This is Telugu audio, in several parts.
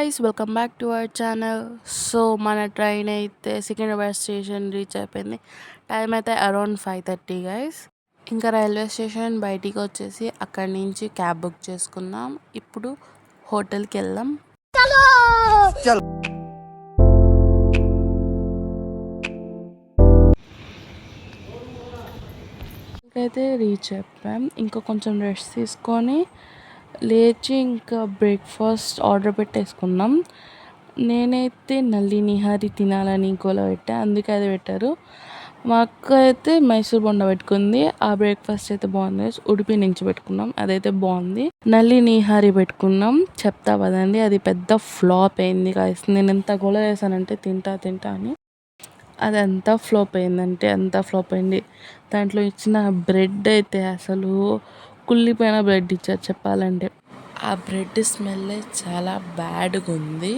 guys, welcome back to our channel. So మన ట్రైన్ అయితే సికింద్రాబాద్ స్టేషన్ రీచ్ అయిపోయింది. టైం అయితే అరౌండ్ 5:30 గైస్. ఇంకా రైల్వే స్టేషన్ బయటికి వచ్చేసి అక్కడి నుంచి క్యాబ్ బుక్ చేసుకున్నాం. ఇప్పుడు హోటల్కి వెళ్దాం. ఇంకైతే రీచ్ అయిపోయాం. ఇంకా కొంచెం రెస్ట్ తీసుకొని లేచి ఇంకా బ్రేక్ఫాస్ట్ ఆర్డర్ పెట్టేసుకున్నాం. నేనైతే నల్లి నిహారి తినాలని గోల పెట్టా, అందుకే అది పెట్టారు. మా అక్క అయితే మైసూర్ బొండ పెట్టుకుంది. ఆ బ్రేక్ఫాస్ట్ అయితే బాగుంది. ఉడిపి నుంచి పెట్టుకున్నాం, అదైతే బాగుంది. నల్లి నిహారి పెట్టుకున్నాం. చెప్తా పదండి, అది పెద్ద ఫ్లాప్ అయింది గాయ్స్. నేను ఎంత గోల చేశానంటే తింటా అని అది అంతా ఫ్లాప్ అయిందంటే అంత ఫ్లాప్ అయింది. దాంట్లో ఇచ్చిన బ్రెడ్ అయితే అసలు కుళ్ళిపోయిన బ్రెడ్ ఇచ్చారు చెప్పాలంటే. ఆ బ్రెడ్ స్మెల్ చాలా బ్యాడ్గా ఉంది.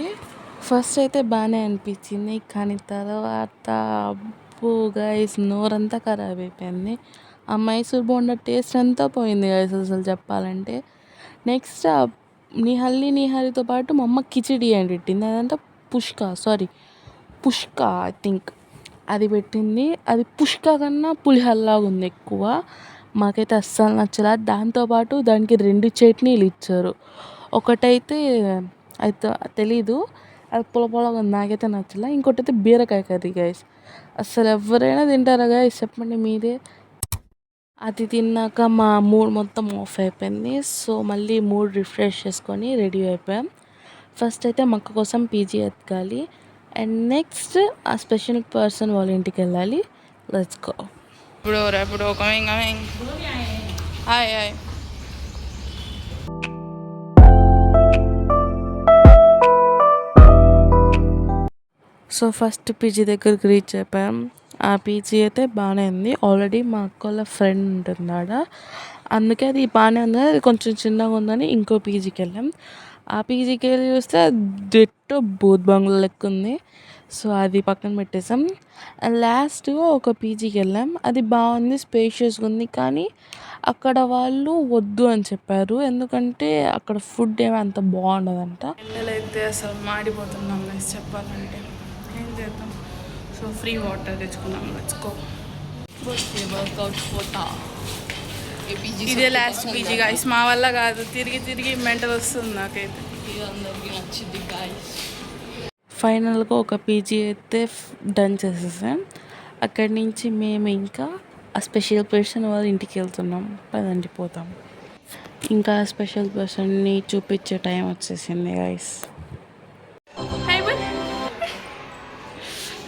ఫస్ట్ అయితే బాగానే అనిపించింది, కానీ తర్వాత అబ్బో గైస్ నోరంతా ఖరాబ్ అయిపోయింది. ఆ మైసూర్ బోండా టేస్ట్ అంతా పోయింది గైస్ అసలు చెప్పాలంటే. నెక్స్ట్ నిహారితో పాటు మా అమ్మ కిచిడి అని పెట్టింది. అదంతా పుష్క ఐ థింక్ అది పెట్టింది. అది పుష్క కన్నా పులిహల్లాగా ఉంది ఎక్కువ. మాకైతే అస్సలు నచ్చలేదు. దాంతోపాటు దానికి 2 చట్నీలు ఇచ్చారు. ఒకటైతే అయితే తెలీదు, అది పొలగా ఉంది, నాకైతే నచ్చలే. ఇంకోటి అయితే బీరకాయ కర్రీ గైస్. అస్సలు ఎవరైనా తింటారా గైస్ చెప్పండి మీరే. అది తిన్నాక మా మూడ్ మొత్తం ఆఫ్ అయిపోయింది. సో మళ్ళీ మూడ్ రిఫ్రెష్ చేసుకొని రెడీ అయిపోయాం. ఫస్ట్ అయితే మా అక్క కోసం పీజీ ఎత్తుకాలి, అండ్ నెక్స్ట్ ఆ స్పెషల్ పర్సన్ వాళ్ళ ఇంటికి వెళ్ళాలి. Let's go. ఇప్పుడు coming hi. So first PG దగ్గరికి రీచ్ అయిపోయాం. ఆ పీజీ అయితే బాగానే ఉంది. ఆల్రెడీ మా అక్క వాళ్ళ ఫ్రెండ్ ఉంటున్నాడ, అందుకే అది బాగానే ఉంది. అది కొంచెం చిన్నగా ఉందని ఇంకో పీజీకి వెళ్ళాం. ఆ పీజీకి వెళ్ళి చూస్తే దిట్టు బూత్ బంగ్లా లెక్క ఉంది. సో అది పక్కన పెట్టేసాం. అండ్ లాస్ట్గా ఒక పీజీకి వెళ్ళాం. అది బాగుంది, స్పేషియస్గా ఉంది, కానీ అక్కడ వాళ్ళు వద్దు అని చెప్పారు. ఎందుకంటే అక్కడ ఫుడ్ ఏమీ అంత బాగుండదంట. పిల్లలైతే అసలు మాడిపోతున్నాం చెప్పాలంటే. ఏం చేద్దాం. సో ఫ్రీ వాటర్ తెచ్చుకున్నాం. Let's go. వర్కౌట్ పోతా. ఇదే లాస్ట్ పీజీ గాయస్. మా వల్ల కాదు, తిరిగి మెంటల్ వస్తుంది నాకైతే. అందరికి నచ్చింది గాయస్. ఫైనల్గా ఒక పీజీ అయితే డన్ చేసేసాం. అక్కడి నుంచి మేము ఇంకా ఆ స్పెషల్ పర్సన్ వాళ్ళ ఇంటికి వెళ్తున్నాం. పదండి పోతాం. ఇంకా స్పెషల్ పర్సన్ని చూపించే టైం వచ్చేసింది గాయస్.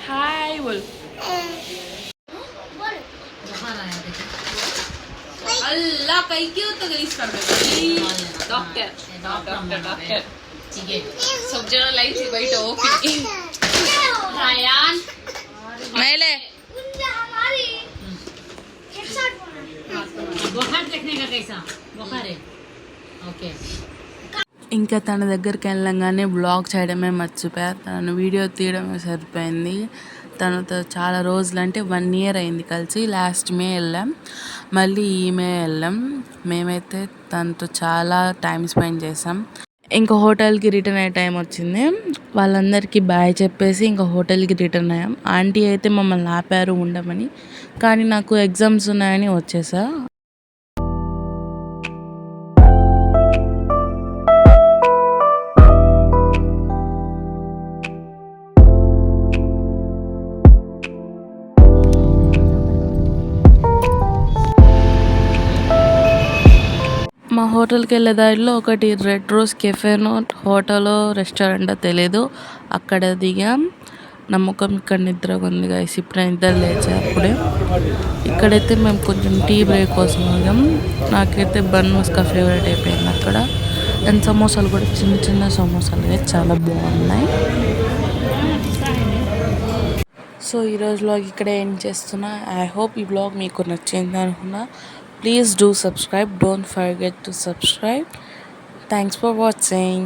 హాయ్ బోల్. अल्लाह कहीं क्यों तो गई कर डॉक्टर ठीक है सब जरा लाइट से बैठो रायान मैले हमारी बुखार देखने का कैसा बुखार है ओके. ఇంకా తన దగ్గరికి వెళ్ళంగానే బ్లాగ్ చేయడమే మర్చిపోయా. తను వీడియో తీయడమే సరిపోయింది. తనతో చాలా రోజులు అంటే 1 year అయింది కలిసి. లాస్ట్ మే వెళ్ళాం, మళ్ళీ ఈ మే వెళ్ళాం. మేమైతే తనతో చాలా టైం స్పెండ్ చేసాం. ఇంకా హోటల్కి రిటర్న్ అయ్యే టైం వచ్చింది. వాళ్ళందరికీ బాయ్ చెప్పేసి ఇంకా హోటల్కి రిటర్న్ అయ్యాం. ఆంటీ అయితే మమ్మల్ని ఆపారు ఉండమని, కానీ నాకు ఎగ్జామ్స్ ఉన్నాయని వచ్చేసా. మా హోటల్కి వెళ్ళే దారిలో ఒకటి రెడ్ రోజ్ కెఫేనో హోటలో రెస్టారెంటో తెలీదు, అక్కడ దిగాం. నమ్మకం ఇక్కడ నిద్రగా ఉంది గాయస్. ఇప్పుడు నిద్ర లేచా అప్పుడే. ఇక్కడైతే మేము కొంచెం టీ బ్రేక్ కోసం దిగాం. నాకైతే బన్ మస్కా ఫేవరెట్ అయిపోయింది అక్కడ. అండ్ సమోసాలు కూడా చిన్న సమోసాలు చాలా బాగున్నాయి. సో ఈరోజు వ్లాగ్ ఇక్కడే ఎండ్ చేస్తున్నా. ఐ హోప్ ఈ వ్లాగ్ మీకు నచ్చింది అనుకున్నా. Please do subscribe. Don't forget to subscribe. Thanks for watching.